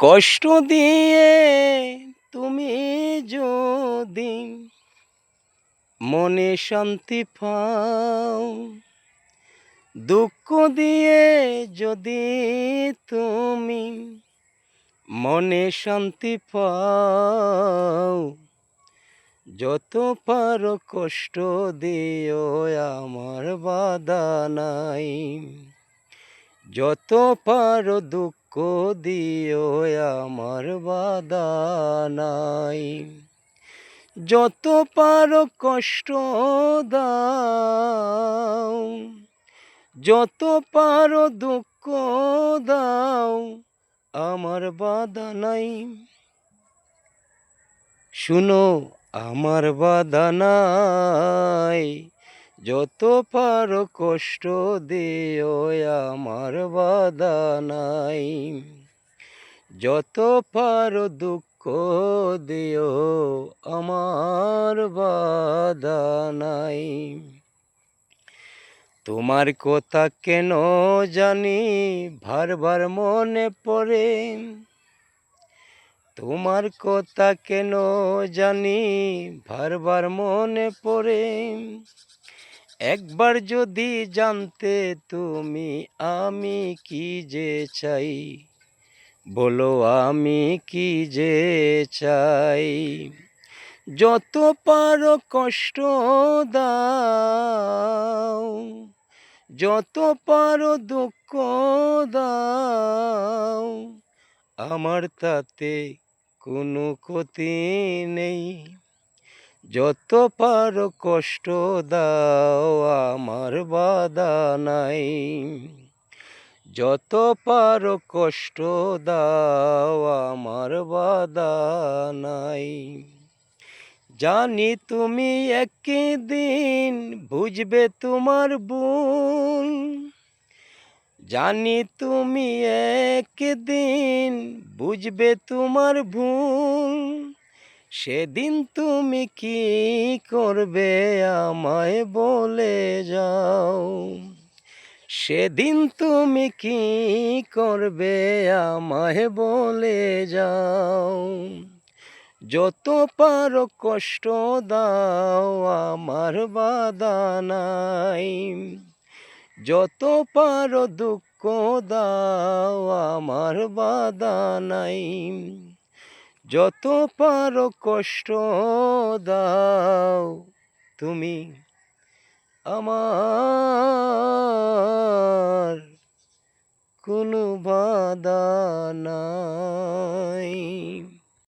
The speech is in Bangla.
কষ্ট দিয়ে তুমি যদি মনে শান্তি পাও, দুঃখ দিয়ে যদি তুমি মনে শান্তি পাও, যত পারো কষ্ট দিও আমার বাধা নাই, যত পারো দুঃখ দিও আমার বাধা নাই, যত পারো কষ্ট দাও, যত পারো দুঃখ দাও আমার বাধা নাই। শুনো আমার বাধা নাই, যত পারো কষ্ট দিও আমার বাধা নাই, যত পারো দুঃখ দিও আমার বাধা নাই। তোমার কথা কেন জানি বারবার মনে পড়ে, তোমার কথা কেন জানি বারবার মনে পড়ে, একবার যদি জানতে তুমি আমি কি যে চাই, বলো আমি কি যে চাই। যত পারো কষ্ট দাও, যত পারো দুঃখ দাও আমার তাতে কোনো ক্ষতি নেই, যত পারো কষ্ট দাও আমার বাধা নাই, যত পারো কষ্ট দাও আমার বাধা নাই। জানি তুমি একদিন বুঝবে তোমার ভুল, জানি তুমি একদিন বুঝবে তোমার ভুল, সেদিন তুমি কি করবে আমায় বলে যাও, সেদিন তুমি কি করবে আমায় বলে যাও। যত পারো কষ্ট দাও আমার বাধা নাই, যত পারো দুঃখ দাও আমার বাধা নাই, যত পারো কষ্ট দাও তুমি আমার কোনো বাধা নাই।